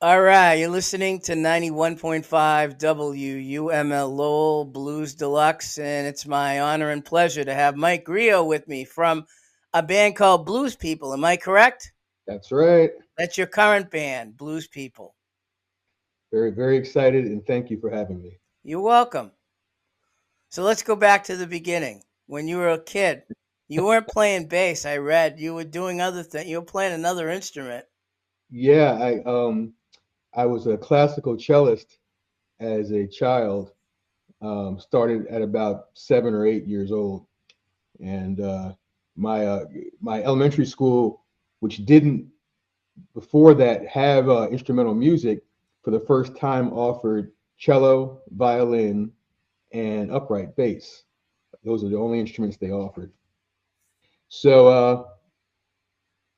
All right, you're listening to 91.5 WUML Lowell Blues Deluxe, and it's my honor and pleasure to have Mike Griot with me from a band called Blues People. Am I correct? That's right. That's your current band, Blues People. Very, very excited, and thank you for having me. You're welcome. So let's go back to the beginning. When you were a kid, you weren't playing bass, I read. You were doing other things. You were playing another instrument. Yeah, I was a classical cellist as a child. Started at about 7 or 8 years old, and my my elementary school, which didn't before that have instrumental music, for the first time offered cello, violin, and upright bass. Those are the only instruments they offered. So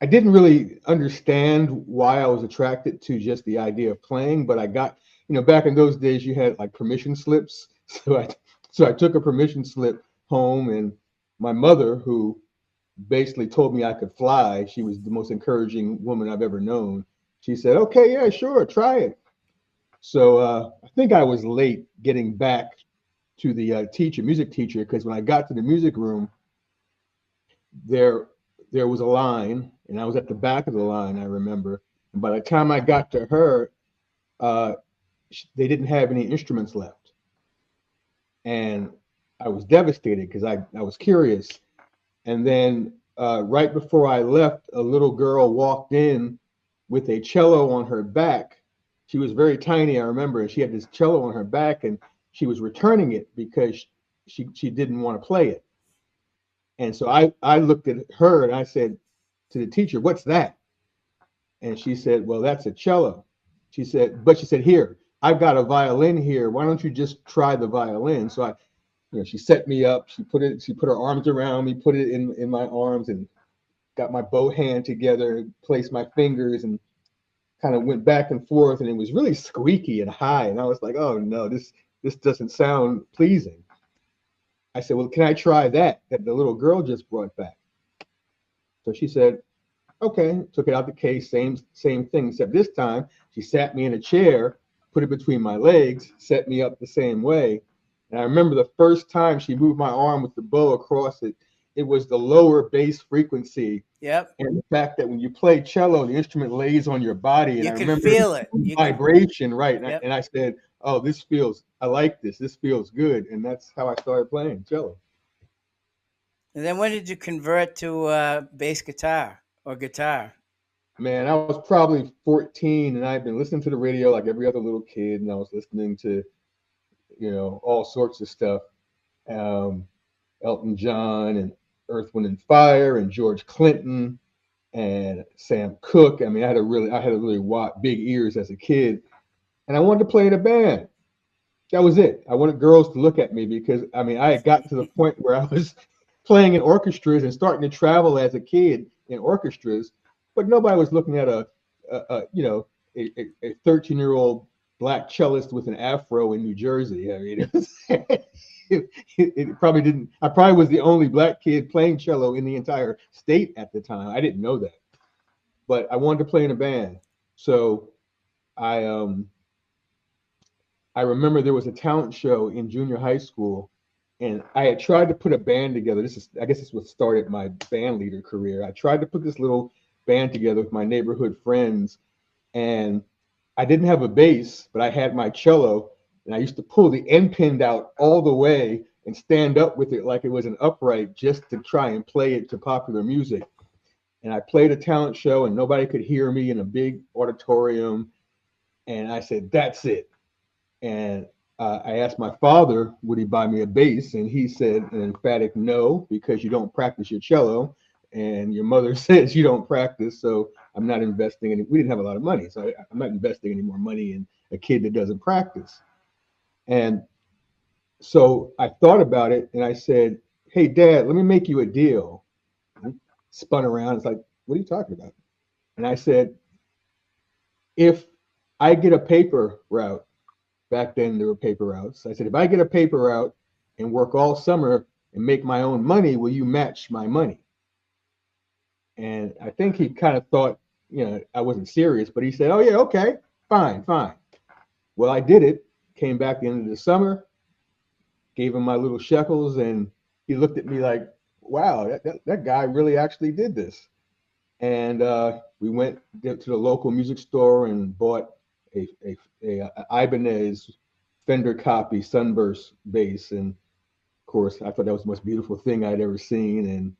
I didn't really understand why I was attracted to just the idea of playing, but I got, back in those days you had like permission slips. So I took a permission slip home, and my mother, who basically told me I could fly, she was the most encouraging woman I've ever known. She said, "Okay, yeah, sure, try it." So I think I was late getting back to the music teacher, because when I got to the music room, there there was a line, and I was at the back of the line, I remember. And by the time I got to her, uh, they didn't have any instruments left, and I was devastated because I was curious. And then right before I left, a little girl walked in with a cello on her back. She was very tiny, I remember, and she had this cello on her back, and she was returning it because she didn't want to play it. And so I looked at her and I said to the teacher, "What's that?" And she said, "Well, that's a cello." She said, "Here, I've got a violin here. Why don't you just try the violin?" So she set me up. She put her arms around me, put it in my arms, and got my bow hand together, placed my fingers, and kind of went back and forth. And it was really squeaky and high. And I was like, "Oh no, this doesn't sound pleasing." I said, "Well, can I try that the little girl just brought back?" So she said, "Okay." Took it out the case, same thing, except this time she sat me in a chair, put it between my legs, set me up the same way. And I remember the first time she moved my arm with the bow across it, it was the lower bass frequency. Yep. And the fact that when you play cello, the instrument lays on your body. And You I could remember feel it. the You could, vibration, right? And yep. I said, "Oh, I like this. This feels good." And that's how I started playing cello. And then when did you convert to bass guitar or guitar? Man, I was probably 14, and I had been listening to the radio like every other little kid, and I was listening to, all sorts of stuff. Um, Elton John and Earth, Wind and Fire and George Clinton and Sam Cooke. I mean, I had a really big ears as a kid, and I wanted to play in a band. That was it. I wanted girls to look at me because I mean, I had gotten to the point where I was playing in orchestras and starting to travel as a kid in orchestras, but nobody was looking at a you know a 13-year-old black cellist with an afro in New Jersey. I mean, it probably didn't. I probably was the only black kid playing cello in the entire state at the time. I didn't know that, but I wanted to play in a band, so I I remember there was a talent show in junior high school, and I had tried to put a band together. I guess, this what started my band leader career. I tried to put this little band together with my neighborhood friends, and I didn't have a bass, but I had my cello, and I used to pull the end pin out all the way and stand up with it like it was an upright just to try and play it to popular music. And I played a talent show, and nobody could hear me in a big auditorium. And I said, "That's it." And I asked my father, would he buy me a bass? And he said an emphatic no, because you don't practice your cello. And your mother says you don't practice. So I'm not investing in it. We didn't have a lot of money. So I'm not investing any more money in a kid that doesn't practice. And so I thought about it, and I said, "Hey, Dad, let me make you a deal." And he spun around. It's like, "What are you talking about?" And I said, "If I get a paper route," back then there were paper routes. I said, "If I get a paper route and work all summer and make my own money, will you match my money?" And I think he kind of thought, I wasn't serious, but he said, "Oh yeah, okay." Fine, fine. Well, I did it. Came back the end of the summer, gave him my little shekels, and he looked at me like, wow, that guy really actually did this. And we went to the local music store and bought a Ibanez Fender copy Sunburst bass. And of course, I thought that was the most beautiful thing I'd ever seen.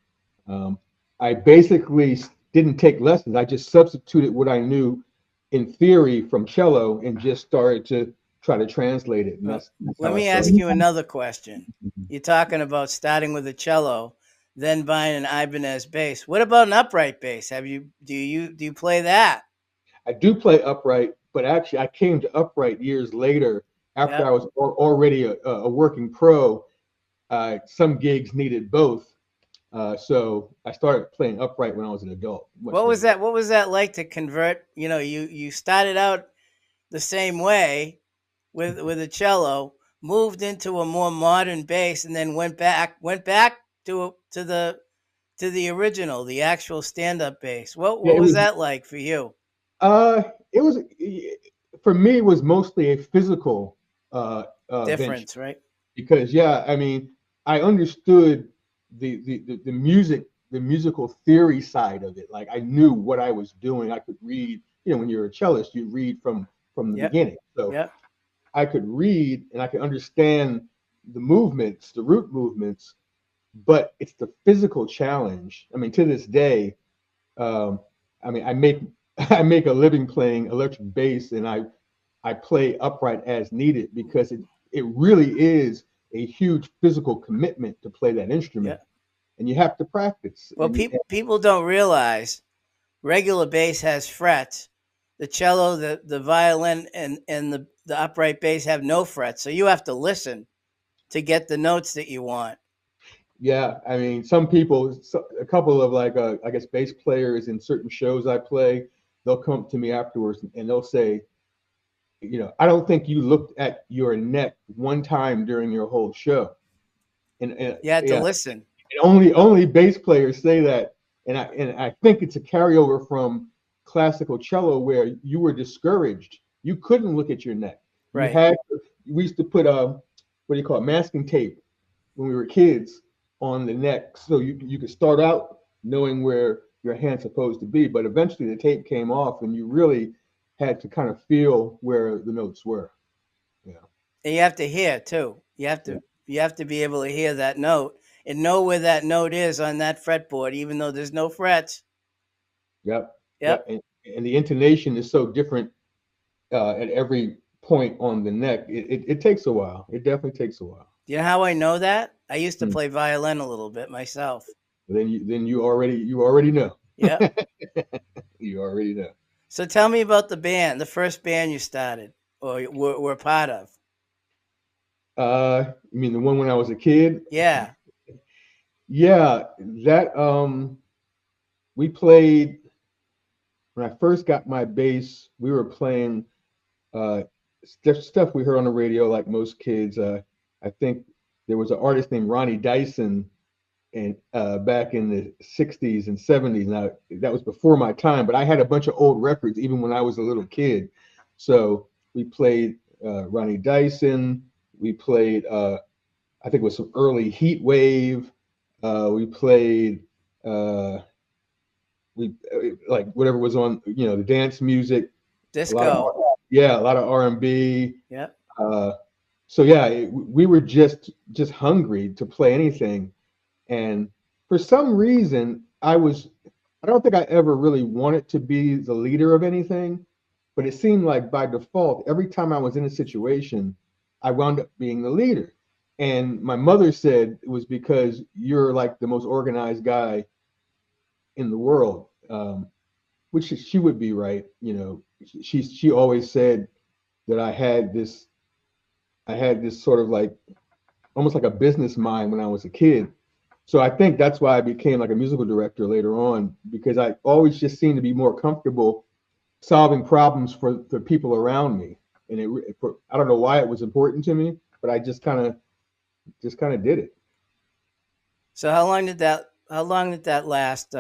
And I basically didn't take lessons. I just substituted what I knew in theory from cello and just started to try to translate it. And that's Let how I me started. ask you another question. You're talking about starting with a cello, then buying an Ibanez bass. What about an upright bass? Do you play that? I do play upright, but actually I came to upright years later after I Yep. was already a working pro. Some gigs needed both. So I started playing upright when I was an adult, much What was later. that? What was that like to convert? You started out the same way with a cello, moved into a more modern bass, and then went back to the original, the actual stand up bass. What Yeah, what was that like for you? it was for me. It was mostly a physical venture Difference, right? because, yeah, I mean, I understood the music, the musical theory side of it. Like I knew what I was doing. I could read. When you're a cellist, you read from the Yep. beginning. So Yep. I could read and I could understand the movements, the root movements, but it's the physical challenge. I mean, to this day, um, I mean, I make I make a living playing electric bass, and I play upright as needed because it really is a huge physical commitment to play that instrument, Yep. and you have to practice. Well, people don't realize regular bass has frets. The cello, the violin, and the upright bass have no frets. So you have to listen to get the notes that you want. Yeah, I mean, some people, a couple of like, I guess, bass players in certain shows I play, they'll come to me afterwards and they'll say, I don't think you looked at your neck one time during your whole show. And You had to yeah, listen. only bass players say that, and I think it's a carryover from classical cello where you were discouraged. You couldn't look at your neck. You Right. had we used to put what do you call it, masking tape when we were kids on the neck, so you could start out knowing where your hand's supposed to be, but eventually the tape came off, and you really had to kind of feel where the notes were. Yeah, And you have to hear too. You have yeah, to you have to be able to hear that note and know where that note is on that fretboard, even though there's no frets. yep, yep. Yep. And the intonation is so different at every point on the neck. It takes a while. It definitely takes a while. Do you know how I know that? I used to Hmm. play violin a little bit myself. Then you already know. Yep. You already know. So tell me about the band, the first band you started or were part of. You mean the one when I was a kid? Yeah. Yeah, that we played when I first got my bass. We were playing uh stuff we heard on the radio like most kids. I think there was an artist named Ronnie Dyson, and back in the 60s and 70s. Now that was before my time, but I had a bunch of old records even when I was a little kid. So we played Ronnie Dyson. We played I think it was some early Heat Wave. We played uh, we like whatever was on, the dance music. A lot of Disco. yeah, a lot of R&B. Yep. Uh, so yeah, we were just hungry to play anything. And for some reason, I don't think I ever really wanted to be the leader of anything, but it seemed like by default, every time I was in a situation, I wound up being the leader. And my mother said it was because you're like the most organized guy in the world, which she would be right. She always said that I had this sort of like almost like a business mind when I was a kid. So I think that's why I became like a musical director later on, because I always just seemed to be more comfortable solving problems for the people around me. And I don't know why it was important to me, but I just kind of did it. So how long did that last?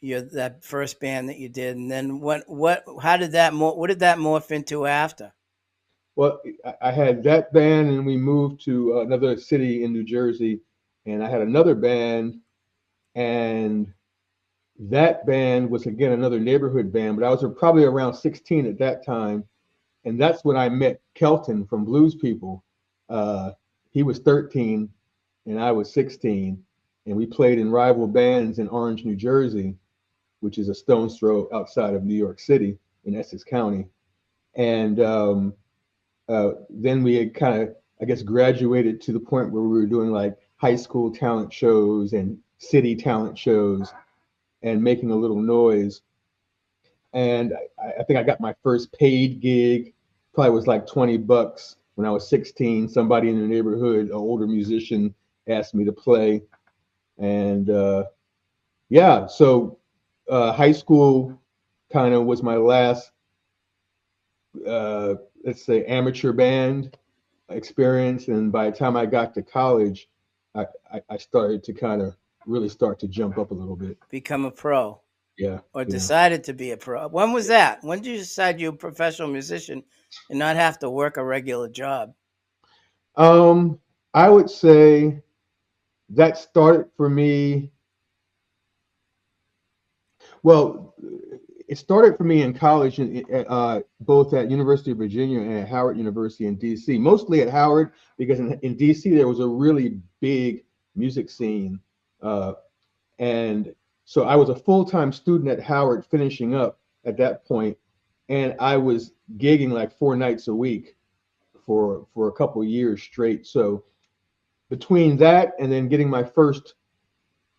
that first band that you did, and then how did that what did that morph into after? Well, I had that band, and we moved to another city in New Jersey, and I had another band, and that band was again another neighborhood band, but I was probably around 16 at that time, and that's when I met Kelton from Blues People. Uh, he was 13, and I was 16, and we played in rival bands in Orange, New Jersey, which is a stone's throw outside of New York City in Essex County. And then we had kind of, I guess, graduated to the point where we were doing like high school talent shows and city talent shows and making a little noise. And I think I got my first paid gig, probably was like $20 when I was 16. Somebody in the neighborhood, an older musician, asked me to play. And yeah, so high school kind of was my last, let's say, amateur band experience. And by the time I got to college, I started to kind of really start to jump up a little bit. Become a pro. Yeah. Or Yeah. decided to be a pro. When was that? When did you decide you're a professional musician and not have to work a regular job? I would say that started for me. Well, it started for me in college, both at University of Virginia and at Howard University in D.C. Mostly at Howard because in D.C. there was a really big music scene, and so I was a full-time student at Howard, finishing up at that point, and I was gigging like 4 nights a week for a couple of years straight. So between that and then getting my first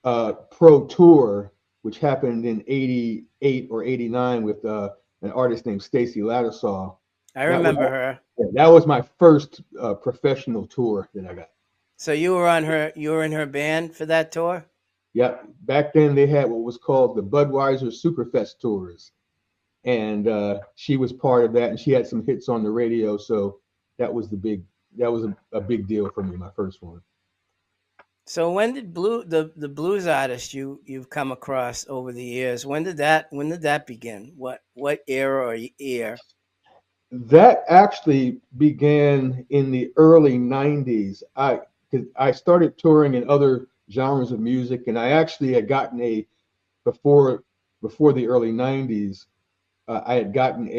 pro tour, which happened in '88 or '89 with an artist named Stacy Lattisaw. I remember her. That was my first professional tour that I got. So you were in her band for that tour? Yeah, back then they had what was called the Budweiser Superfest tours, and she was part of that, and she had some hits on the radio. So that was a big deal for me, my first one. So when did the blues artist you've come across over the years? When did that begin? What era or year? That actually began in the early '90s. I started touring in other genres of music, and I actually had gotten before the early '90s. I had gotten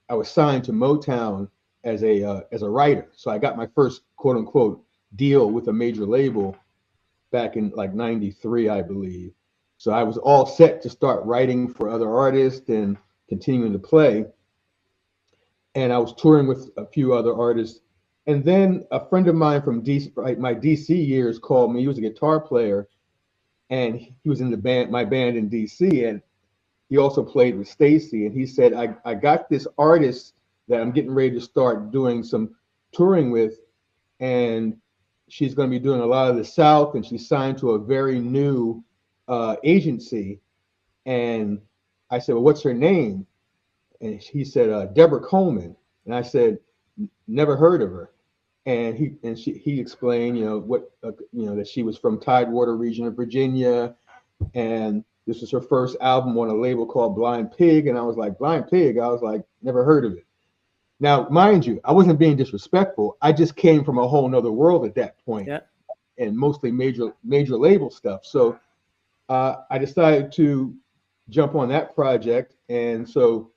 I was signed to Motown as a writer, so I got my first quote unquote deal with a major label back in like '93, I believe. So I was all set to start writing for other artists and continuing to play. And I was touring with a few other artists. And then a friend of mine from DC, my DC years, called me. He was a guitar player, and he was in my band in DC, and he also played with Stacy. And he said, I got this artist that I'm getting ready to start doing some touring with, and she's going to be doing a lot of the South, and she's signed to a very new agency. And I said, well, what's her name? And he said, Deborah Coleman. And I said, never heard of her. And he explained, that she was from Tidewater region of Virginia, and this was her first album on a label called Blind Pig. And I was like, Blind Pig? I was like, never heard of it. Now, mind you, I wasn't being disrespectful. I just came from a whole nother world at that point, Yeah. And mostly major label stuff. So I decided to jump on that project. And so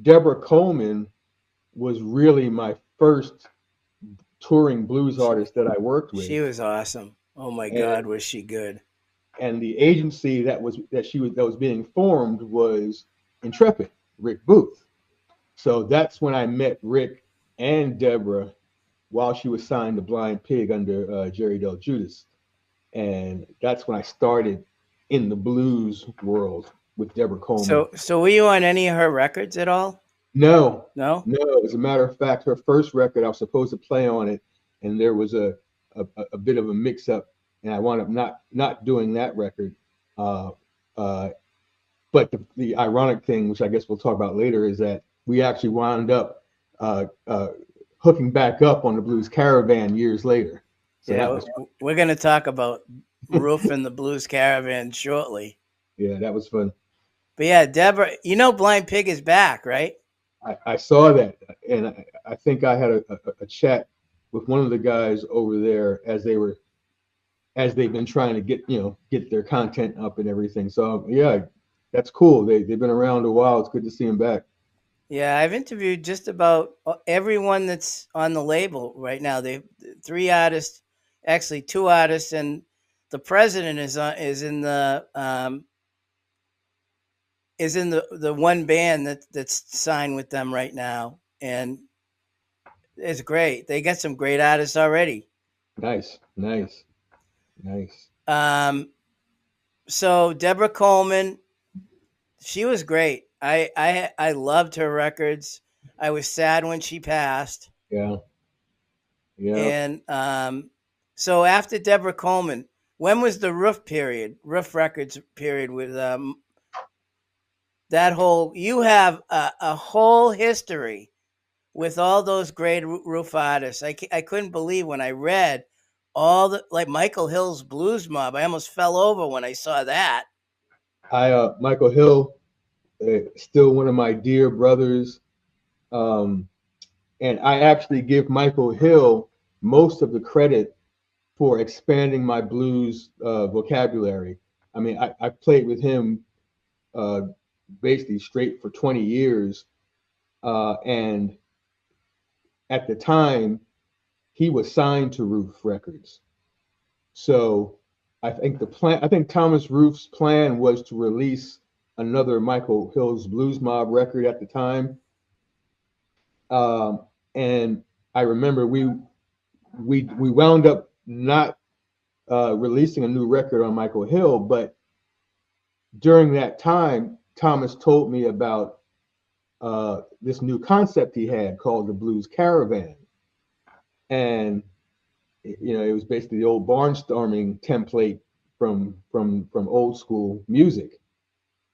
Deborah Coleman was really my first touring blues artist that I worked with. She was awesome. Oh my God, was she good? And the agency that was being formed was Intrepid, Rick Booth. So that's when I met Rick and Deborah while she was signed to Blind Pig under Jerry Del Judas. And that's when I started in the blues world with Deborah Coleman. So were you on any of her records at all? No. No? As a matter of fact, her first record, I was supposed to play on it, and there was a bit of a mix-up, and I wound up not doing that record. But the ironic thing, which I guess we'll talk about later, is that we actually wound up hooking back up on the Blues Caravan years later. So yeah, we're going to talk about Roof and the Blues Caravan shortly. Yeah, that was fun. But yeah, Deborah, Blind Pig is back, right? I saw that, and I think I had a chat with one of the guys over there as they've been trying to get their content up and everything. So yeah, that's cool. They've been around a while. It's good to see them back. Yeah, I've interviewed just about everyone that's on the label right now. They three artists, actually two artists, and the president is in the one band that's signed with them right now, and it's great. They got some great artists already. Nice, nice, nice. Um, so Deborah Coleman, she was great. I loved her records. I was sad when she passed. Yeah, yeah. And so after Deborah Coleman, when was the Roof Records period with that whole? You have a whole history with all those great roof artists. I couldn't believe when I read all the like Michael Hill's Blues Mob. I almost fell over when I saw that. Michael Hill, still one of my dear brothers. Um, and I actually give Michael Hill most of the credit for expanding my blues vocabulary. I mean, I played with him uh, basically straight for 20 years, and at the time he was signed to Roof Records. So I think Thomas Roof's plan was to release another Michael Hill's Blues Mob record at the time. And I remember we wound up not releasing a new record on Michael Hill, but during that time, Thomas told me about this new concept he had called the Blues Caravan, and it was basically the old barnstorming template from old school music.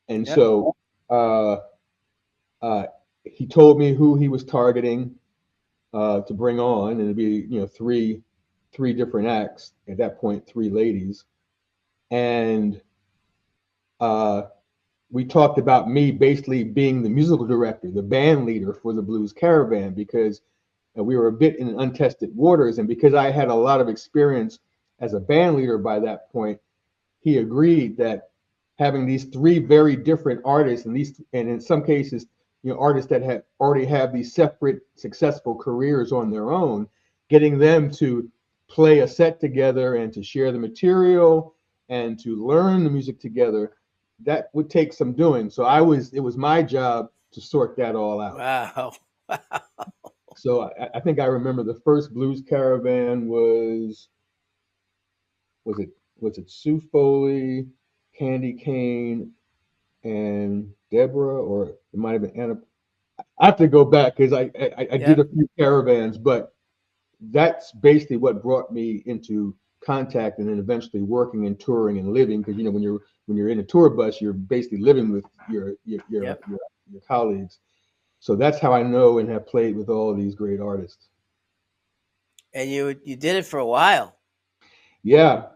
And Yep. so uh, uh, he told me who he was targeting to bring on, and it'd be three different acts at that point, three ladies, and uh, we talked about me basically being the musical director, the band leader for the Blues Caravan, because we were a bit in untested waters, and because I had a lot of experience as a band leader by that point, he agreed that having these three very different artists, and in some cases, artists that had already have these separate successful careers on their own, getting them to play a set together and to share the material and to learn the music together, that would take some doing. So it was my job to sort that all out. Wow. So I think I remember the first Blues Caravan was it was it Sue Foley, Candy Kane, and Deborah, or it might have been Anna. I have to go back because I did Yep. a few caravans, but that's basically what brought me into contact and then eventually working and touring and living, because when you're in a tour bus, you're basically living with Yep. your colleagues. So that's how I know and have played with all of these great artists. And you did it for a while. Yeah,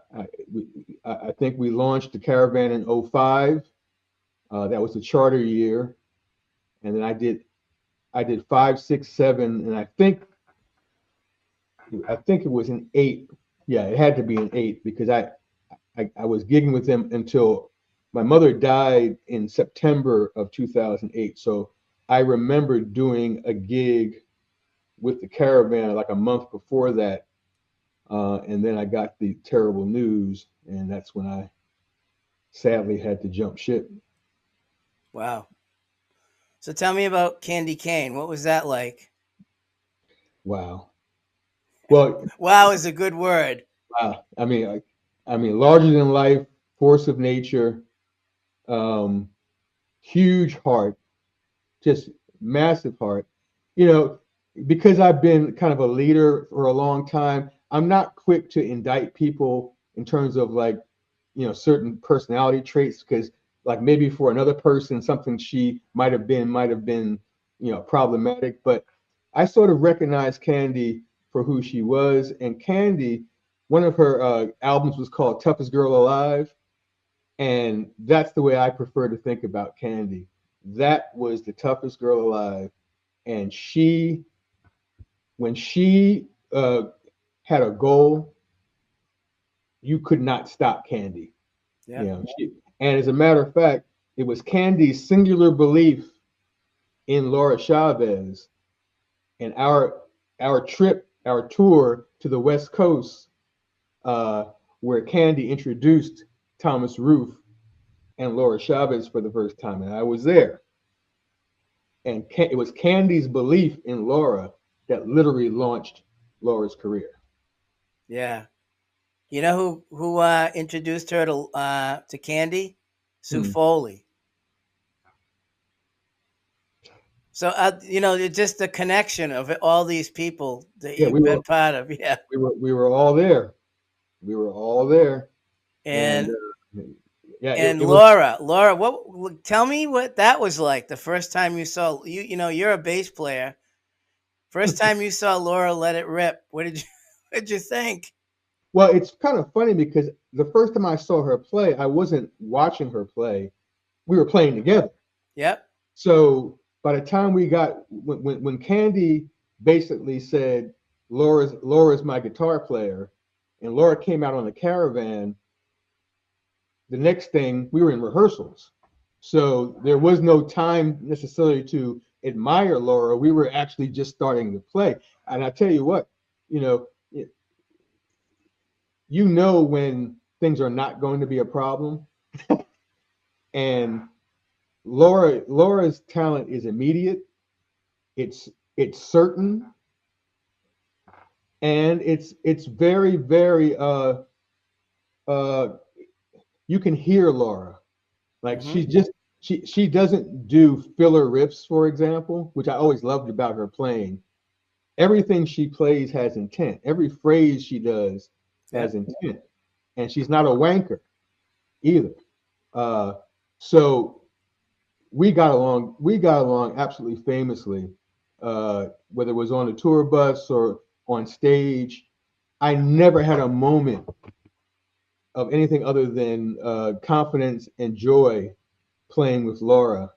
I think we launched the Caravan in '05. That was the charter year, and then I did 5, 6, 7, and I think it was an 8. Yeah, it had to be an 8 because I was gigging with them until my mother died in September of 2008. So I remember doing a gig with the Caravan like a month before that, and then I got the terrible news, and that's when I sadly had to jump ship. Wow. So tell me about Candy Cane. What was that like? Wow. Well, Wow is a good word. I mean, larger than life, force of nature, um, huge heart, just massive heart. You know, because I've been kind of a leader for a long time, I'm not quick to indict people in terms of like, certain personality traits, because like maybe for another person, something she might have been, problematic. But I sort of recognize Candy for who she was. And Candy, one of her albums was called Toughest Girl Alive. And that's the way I prefer to think about Candy. That was the toughest girl alive. And when she had a goal, you could not stop Candy. Yeah. You know, and as a matter of fact, it was Candy's singular belief in Laura Chavez and our tour to the West Coast, uh, where Candy introduced Thomas Roof and Laura Chavez for the first time, and I was there. And it was Candy's belief in Laura that literally launched Laura's career. Yeah. You know who introduced her to Candy? Sue Hmm. Foley. So just the connection of all these people that Yeah, you've been part of. Yeah. we were all there. We were all there, and And yeah, and it was. Laura, tell me what that was like the first time you saw you're a bass player. First time you saw Laura let it rip. What did you what did you think? Well, it's kind of funny because the first time I saw her play, I wasn't watching her play. We were playing together. Yep. So by the time we got when Candy basically said Laura's my guitar player, and Laura came out on the Caravan, the next thing we were in rehearsals. So there was no time necessarily to admire Laura. We were actually just starting to play. And I tell you what, you know, when things are not going to be a problem. And Laura's talent is immediate. It's it's certain, and it's very very uh you can hear Laura. Like Hmm. she doesn't do filler riffs, for example, which I always loved about her playing. Everything she plays has intent. Every phrase she does has Yep. intent, and she's not a wanker either. Uh, so we got along. We got along absolutely famously, whether it was on the tour bus or on stage. I never had a moment of anything other than confidence and joy playing with Laura,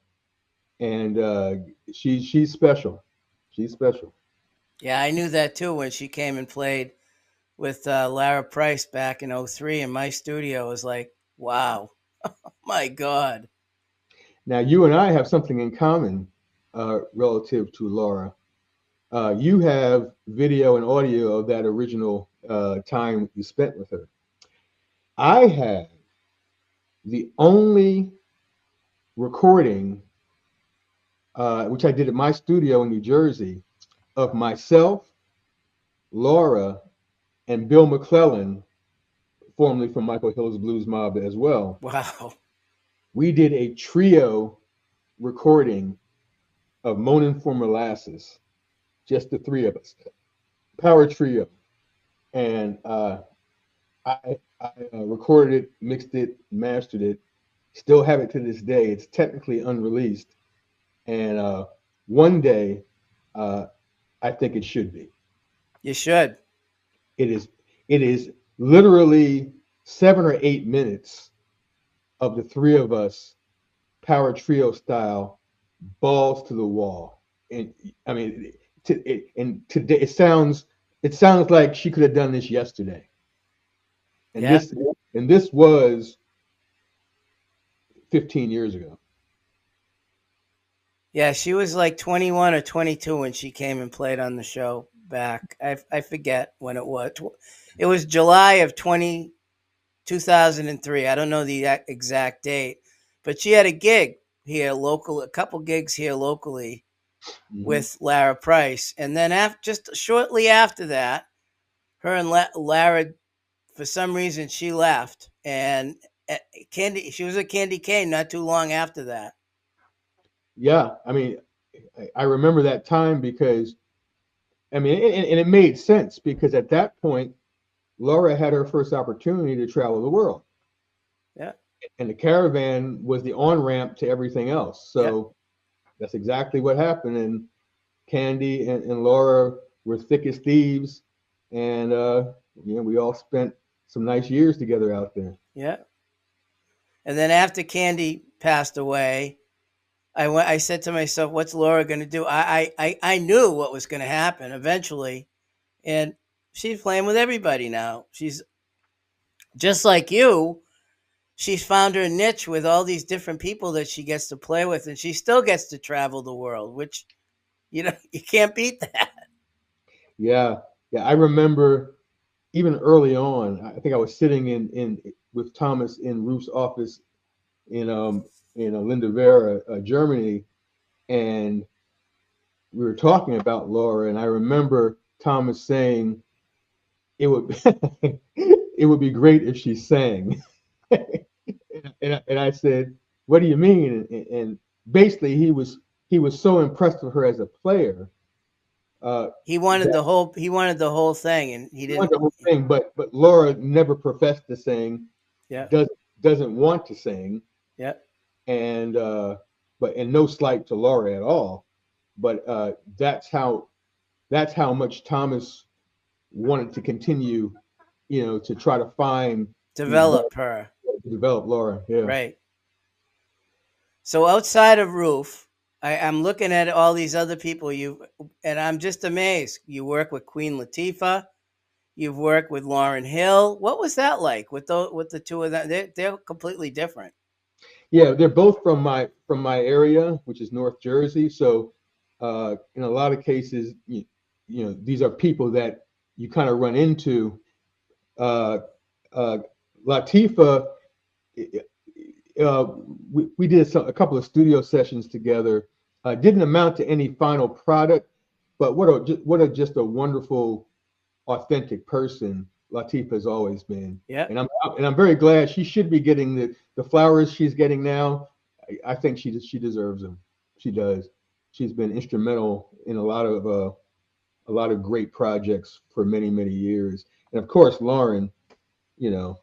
and she's special. She's special. Yeah, I knew that too when she came and played with Lara Price back in '03 in my studio. It was like, wow, my God. Now you and I have something in common relative to Laura. You have video and audio of that original time you spent with her. I have the only recording, which I did at my studio in New Jersey, of myself, Laura, and Bill McClellan, formerly from Michael Hill's Blues Mob as well. Wow. We did a trio recording of Moanin' for Molasses, just the three of us, power trio. And I recorded it, mixed it, mastered it. Still have it to this day. It's technically unreleased, and one day uh, I think it should be. You should. It is. It is literally 7 or 8 minutes of the three of us, power trio style, balls to the wall. And I mean, and today it sounds like she could have done this yesterday. And Yeah. this was 15 years ago. Yeah, she was like 21 or 22 when she came and played on the show back. I forget when it was. It was July of 2003. I don't know the exact date, but she had a gig here local, a couple gigs here locally Hmm. with Lara Price. And then just shortly after that, her and Lara, for some reason, she left. And uh, she was at Candy Cane not too long after that. Yeah, I mean, I remember that time because I mean, and it made sense because at that point, Laura had her first opportunity to travel the world, Yeah. and the Caravan was the on ramp to everything else. Yeah. So that's exactly what happened. And Candy and Laura were thick as thieves, and we all spent some nice years together out there. Yeah. And then after Candy passed away, I said to myself, "What's Laura going to do?" I knew what was going to happen eventually, and she's playing with everybody now. She's just like you. She's found her niche with all these different people that she gets to play with, and she still gets to travel the world, which you can't beat that. Yeah, yeah. I remember even early on. I think I was sitting in with Thomas in Ruth's office in Lindavera, Germany, and we were talking about Laura, and I remember Thomas saying it would it would be great if she sang, and I said, "What do you mean?" And basically, he was so impressed with her as a player that He wanted the whole thing, and he he wanted didn't. the whole thing. But Laura never professed to sing, Yeah, doesn't want to sing, yeah. and and no slight to Laura at all, but that's how much Thomas wanted to continue, to try to find these Develop her, to develop Laura. Yeah. right? So outside of Roof, I'm looking at all these other people and I'm just amazed. You work with Queen Latifah. You've worked with Lauryn Hill. What was that like with the two of them? They're completely different. Yeah, they're both from my area, which is North Jersey. So, in a lot of cases, these are people that you kind of run into. Uh, uh, Latifah, uh, we did a couple of studio sessions together. Didn't amount to any final product, but just a wonderful, authentic person Latifah has always been, Yeah. and I'm very glad she should be getting the flowers she's getting now. I think she deserves them. She does. She's been instrumental in a lot of great projects for many years, and of course Lauren, you know,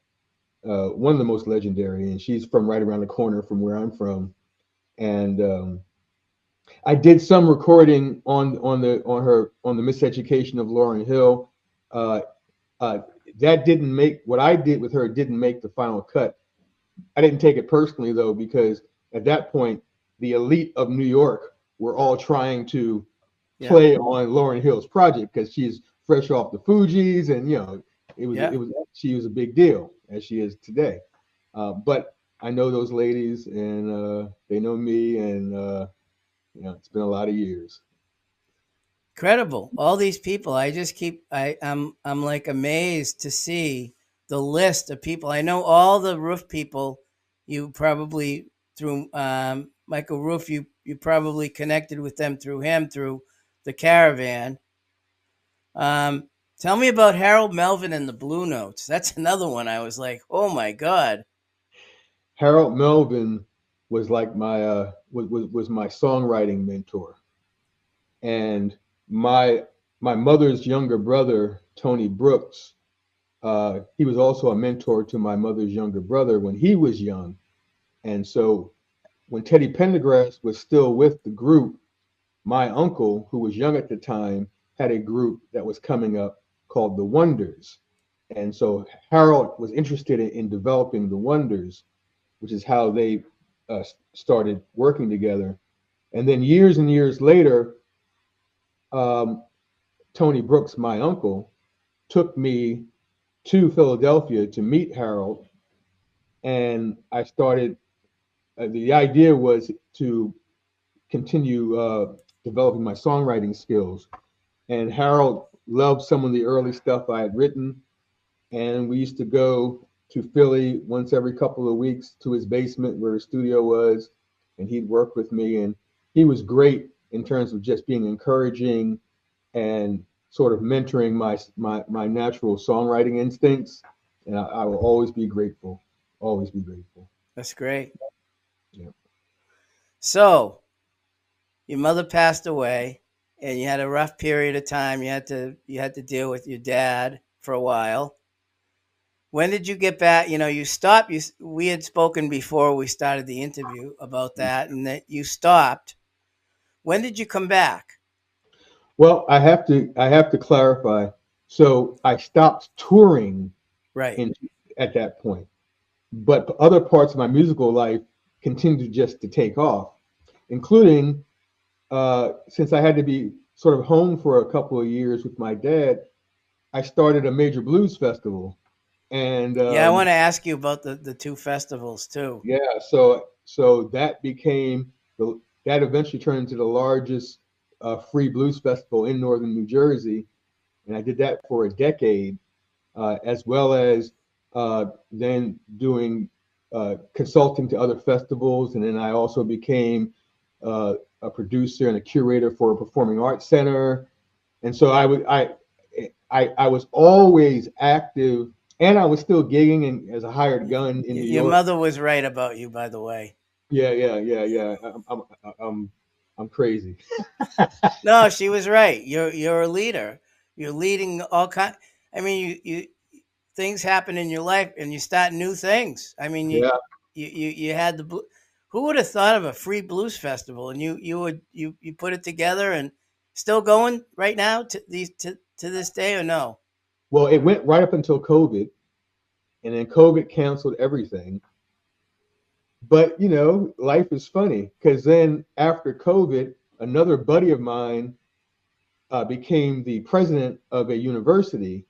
one of the most legendary, and she's from right around the corner from where I'm from, and I did some recording on the Miseducation of Lauryn Hill. Uh, uh, that didn't make what I did with her didn't make the final cut. I didn't take it personally though because at that point the elite of New York were all trying to Yeah. play on Lauryn Hill's project because she's fresh off the Fugees and Yeah. she was a big deal as she is today. But I know those ladies and they know me and it's been a lot of years. Incredible. All these people. I just keep. I'm like amazed to see the list of people. I know all the Roof people. You probably through Michael Roof. You probably connected with them through him through the Caravan. Um, Tell me about Harold Melvin and the Blue Notes. That's another one. I was like, oh my god. Harold Melvin was like was my songwriting mentor, and my my mother's younger brother Tony Brooks. He was also a mentor to my mother's younger brother when he was young, and so when Teddy Pendergrass was still with the group, my uncle, who was young at the time, had a group that was coming up called the Wonders, and so Harold was interested in developing the Wonders, which is how they started working together. And then years and years later, um, Tony Brooks, my uncle, took me to Philadelphia to meet Harold, and I started. The idea was to continue developing my songwriting skills. And Harold loved some of the early stuff I had written, and we used to go to Philly once every couple of weeks to his basement where his studio was, and he'd work with me. And he was great in terms of just being encouraging and sort of mentoring my natural songwriting instincts. And I will always be grateful. Always be grateful. That's great. Yeah. So your mother passed away, and you had a rough period of time. You had to deal with your dad for a while. When did you get back? You stopped. We had spoken before we started the interview about that, and that you stopped. When did you come back? Well, I have to clarify. So I stopped touring Right. in at that point. but other parts of my musical life continued just to take off, including since I had to be sort of home for a couple of years with my dad. I started a major blues festival, and Yeah, I want to ask you about the two festivals too. yeah, so that became that eventually turned into the largest free blues festival in northern New Jersey, and I did that for a decade, as well as then doing consulting to other festivals, and then I also became a producer and a curator for a performing arts center, and so I was always active, and I was still gigging and as a hired gun in New Your York. mother was right about you, by the way. Yeah. I'm crazy. No, she was right. You're a leader. You're leading all kind. I mean, you things happen in your life, and you start new things. I mean, Yeah. you had the who would have thought of a free blues festival, and you put it together, and still going right now to this day, or no? Well, it went right up until COVID, and then COVID canceled everything. But life is funny because then after COVID, another buddy of mine became the president of a university,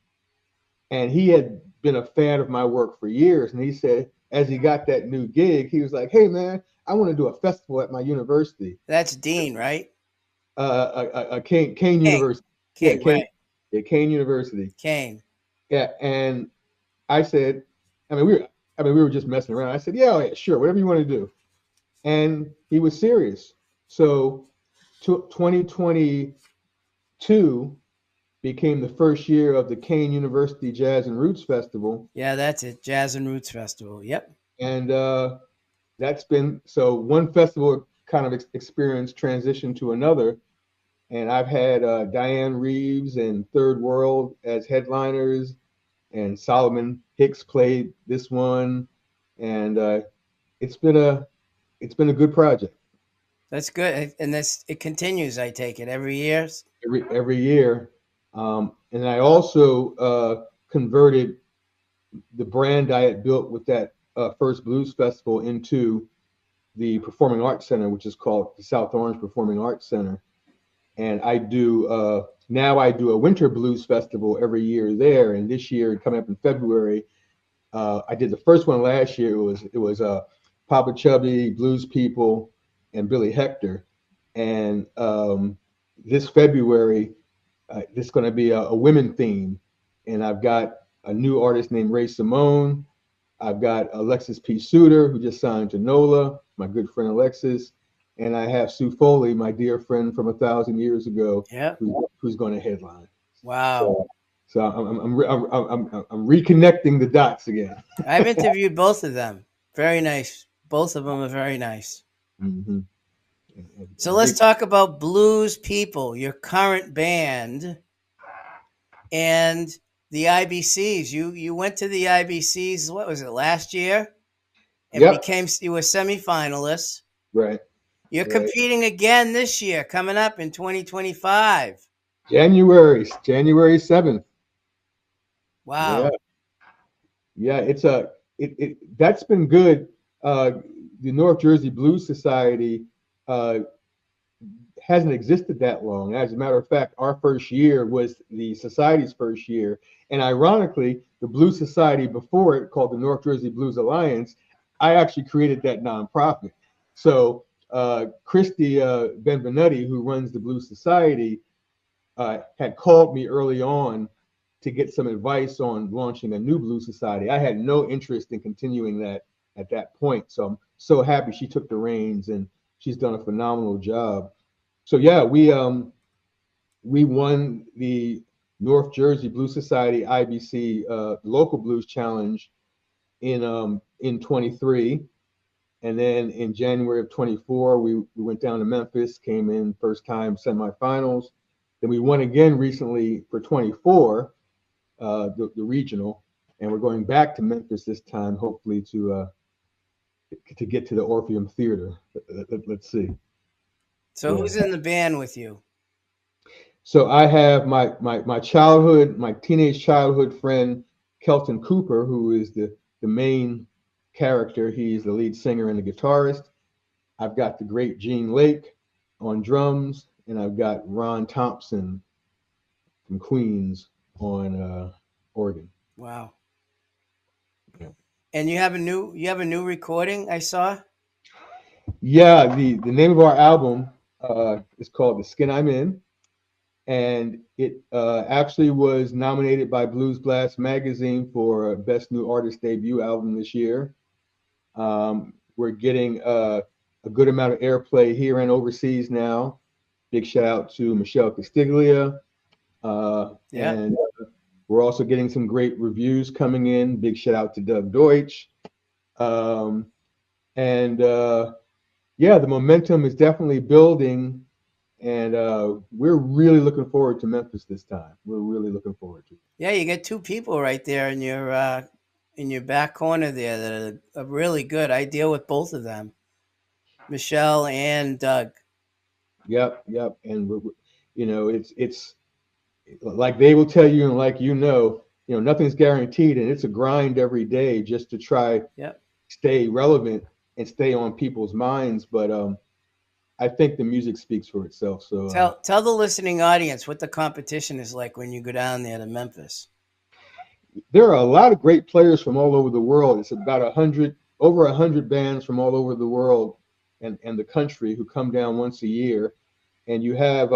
and he had been a fan of my work for years. And he said, as he got that new gig, he was like, "Hey, man, I want to do a festival at my university, That's Dean, right? Kane King, University." Yeah, King, right? Kane University. Kane. Yeah, and I said, I mean, we were just messing around. I said, "Yeah, yeah, sure, whatever you want to do." And he was serious. So, 2022 became the first year of the Kane University Jazz and Roots Festival, Yeah, that's it. Jazz and Roots Festival. Yep. and that's been so one festival kind of experience transition to another. And I've had Diane Reeves and Third World as headliners, and Solomon Hicks played this one, and it's been a it's been a good project. That's good, and this it continues. I take it every year. Every year, and I also converted the brand I had built with that first blues festival into the Performing Arts Center, which is called the South Orange Performing Arts Center. And I do now I do a winter blues festival every year there. And this year, coming up in February, I did the first one last year. It was Papa Chubby, Blues People, and Billy Hector. And this February, this is going to be a women theme, and I've got a new artist named Ray Simone. I've got Alexis P. Suter, who just signed to NOLA, my good friend Alexis, and I have Sue Foley, my dear friend from 1,000 years ago, Yep. who's going to headline. Wow. So, so I'm reconnecting the dots again. I've interviewed both of them. Very nice. Both of them are very nice. Mm-hmm. So let's talk about Blues People, your current band, and the IBCs. You went to the IBCs. What was it, last year? And Yep. you were semifinalists. Right. You're Right. competing again this year, coming up in 2025. January 7th. Yeah. Wow. Yeah. That's been good. The North Jersey Blues Society uh, hasn't existed that long. As a matter of fact, our first year was the society's first year. And ironically, the Blues Society before it, called the North Jersey Blues Alliance, I actually created that nonprofit. So Christy Benvenuti, who runs the Blues Society, had called me early on to get some advice on launching a new Blues Society. I had no interest in continuing that at that point. So I'm so happy she took the reins, and she's done a phenomenal job. So yeah, we won the North Jersey Blues Society IBC local blues challenge in 23, and then in January of 24 we went down to Memphis, came in first time semifinals. Then we won again recently for 24, the regional, and we're going back to Memphis this time, hopefully to get to the Orpheum Theater. Let's see. So Yeah. who's in the band with you? So I have my teenage childhood friend Kelton Cooper, who is the main character. He's the lead singer and the guitarist. I've got the great Gene Lake on drums, and I've got Ron Thompson from Queens on organ. Wow. Yeah. And you have a new recording I saw? Yeah, the name of our album is called The Skin I'm In, and it actually was nominated by Blues Blast magazine for Best New Artist Debut Album this year. We're getting a good amount of airplay here and overseas now. Big shout out to Michelle Castiglia, Yeah. and we're also getting some great reviews coming in. Big shout out to Doug Deutsch. Um, and yeah, the momentum is definitely building, and we're really looking forward to Memphis this time. We're really looking forward to it. Yeah, you get two people right there in your back corner there that are really good. I deal with both of them, Michelle and Doug. Yep, yep. And it's like they will tell you, and like nothing's guaranteed, and it's a grind every day just to try Yep. stay relevant and stay on people's minds. But I think the music speaks for itself. So Tell the listening audience what the competition is like when you go down there to Memphis. there are a lot of great players from all over the world. It's about over 100 bands from all over the world and the country who come down once a year. And you have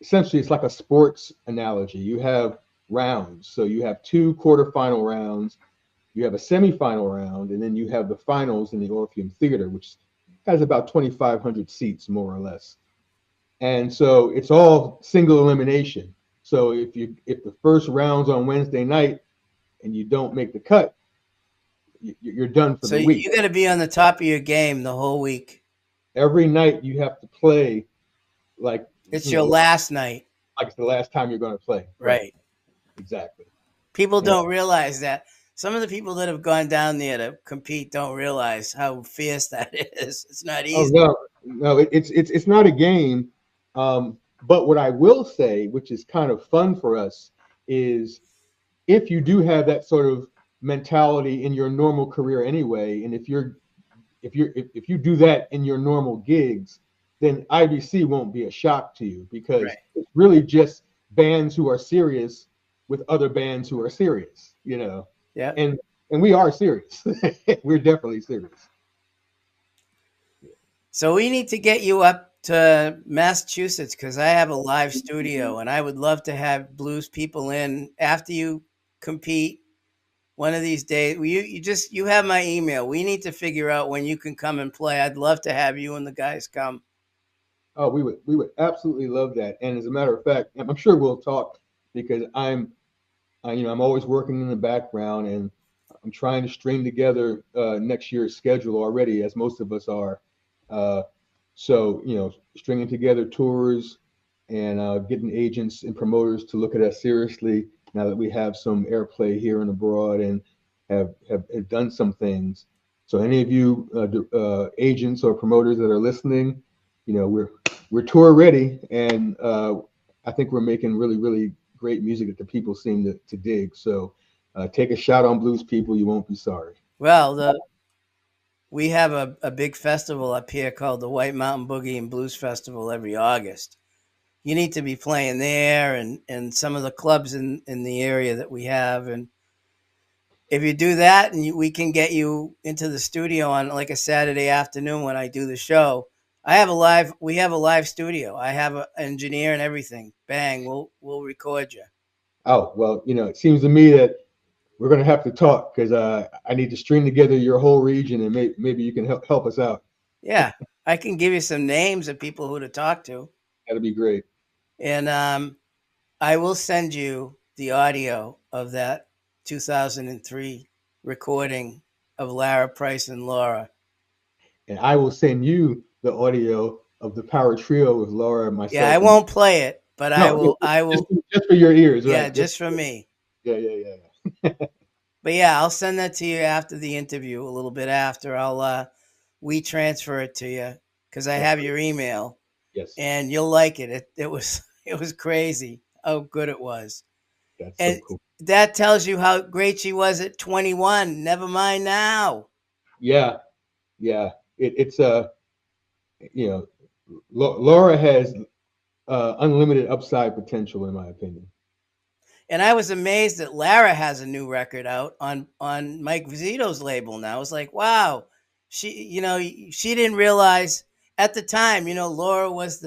essentially it's like a sports analogy. You have rounds. So you have two quarterfinal rounds, you have a semifinal round, and then you have the finals in the Orpheum Theater, which has about 2,500 seats, more or less. And so it's all single elimination. So if the first round's on Wednesday night and you don't make the cut, you're done for So the week. you got to be on the top of your game the whole week. Every night you have to play like It's your last night. like it's the last time you're going to play. Right. Exactly. People Yeah. don't realize that. Some of the people that have gone down there to compete don't realize how fierce that is. It's not Oh easy. no, it's not a game. But what I will say, which is kind of fun for us, is if you do have that sort of mentality in your normal career anyway, and if you do that in your normal gigs, then IBC won't be a shock to you because Right. it's really just bands who are serious with other bands who are serious, Yeah. and we are serious. We're definitely serious. So we need to get you up to Massachusetts because I have a live studio and I would love to have blues people in after you compete one of these days. You have my email. We need to figure out when you can come and play. I'd love to have you and the guys come. Oh, we would absolutely love that. And as a matter of fact, I'm sure we'll talk because I'm always working in the background and I'm trying to string together next year's schedule already, as most of us are. Uh, so stringing together tours and getting agents and promoters to look at us seriously now that we have some airplay here and abroad and have done some things. So any of you agents or promoters that are listening, we're tour ready, and I think we're making really, really great music that the people seem to dig. So take a shot on Blues People. You won't be sorry. Well, we have a big festival up here called the White Mountain Boogie and Blues Festival every August. You need to be playing there and some of the clubs in the area that we have. And if you do that and we can get you into the studio on like a Saturday afternoon when I do the show, we have a live studio. I have an engineer and everything. Bang, we'll record you. Oh well, it seems to me that we're going to have to talk because I need to string together your whole region and maybe you can help us out. Yeah, I can give you some names of people who to talk to. That'd be great. And I will send you the audio of that 2003 recording of Lara Price and Laura. And I will send you the audio of the power trio with Laura and myself. Yeah, I won't play it, but I will. Just for your ears, Yeah, right? just for me. Yeah. But yeah, I'll send that to you after the interview. A little bit after, I'll we transfer it to you because I have your email. Yes. And you'll like it. It was it was crazy how good it was. That's And so cool. that tells you how great she was at 21. Never mind now. Yeah, yeah. It's you know, Laura has unlimited upside potential, in my opinion. And I was amazed that Lara has a new record out on Mike Vizito's label now. I was like, wow, she didn't realize at the time, Laura was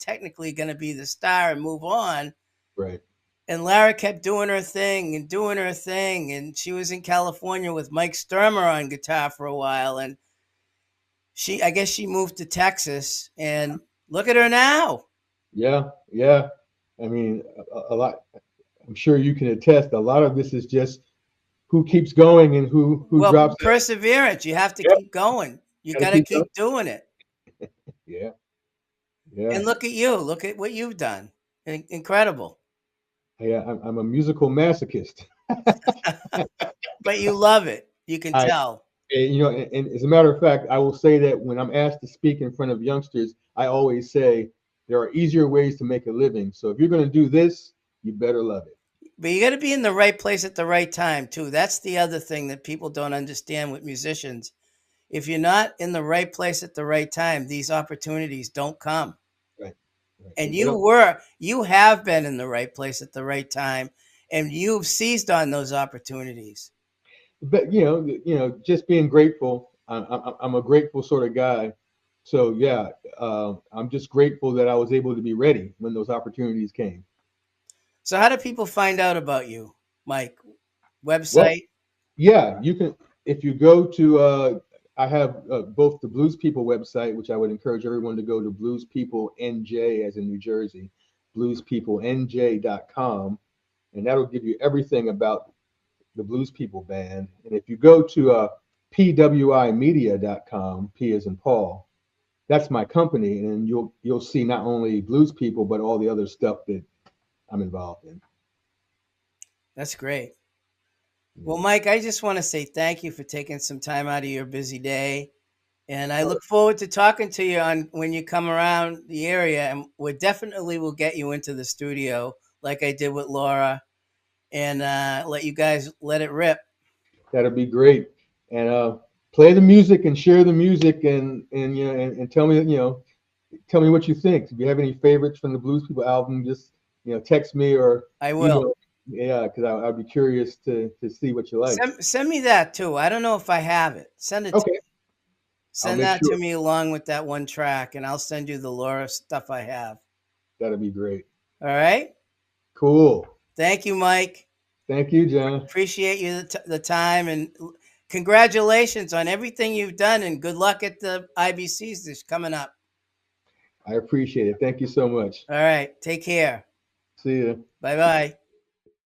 technically going to be the star and move on. Right. And Lara kept doing her thing and doing her thing, and she was in California with Mike Sturmer on guitar for a while, and I guess she moved to Texas, and look at her now. Yeah, yeah. I mean, a lot. I'm sure you can attest. A lot of this is just who keeps going and who Well, drops out. perseverance. You have to Yep, keep going. You gotta got to keep going. keep doing it. Yeah, yeah, And look at you. Look at what you've done. Incredible. yeah. I'm a musical masochist. But you love it. You can I, tell. and as a matter of fact, I will say that when I'm asked to speak in front of youngsters, I always say there are easier ways to make a living. So if you're going to do this, you better love it. But you got to be in the right place at the right time, too. That's the other thing that people don't understand with musicians. If you're not in the right place at the right time, these opportunities don't come. Right, right. And They don't. you have been in the right place at the right time, and you've seized on those opportunities. But just being grateful. I'm a grateful sort of guy. So yeah, I'm just grateful that I was able to be ready when those opportunities came. So, how do people find out about you, Mike? Well, Website? yeah, you can if you go to. I have both the Blues People website, which I would encourage everyone to go to Blues People NJ, as in New Jersey, bluespeoplenj.com, and that'll give you everything about the Blues People band. And if you go to pwimedia.com, P as in Paul, that's my company, and you'll see not only Blues People but all the other stuff that I'm involved in. That's great. Well, Yeah. Mike, I just want to say thank you for taking some time out of your busy day. And I look forward to talking to you on when you come around the area. And we definitely will get you into the studio like I did with Laura and let you guys let it rip. That'll be great. And play the music and share the music, and and tell me what you think. If you have any favorites from the Blues People album, just text me or I will. email. Yeah, because I'd be curious to see what you like. Send me that too. I don't know if I have it. Send it to Okay, me. I'll Send make that to sure. me along with that one track, and I'll send you the Laura stuff I have. That'll be great. All right. Cool. Thank you, Mike. Thank you, John. Appreciate you the time, and congratulations on everything you've done, and good luck at the IBCs that's coming up. I appreciate it. Thank you so much. All right. Take care. See you. Bye bye.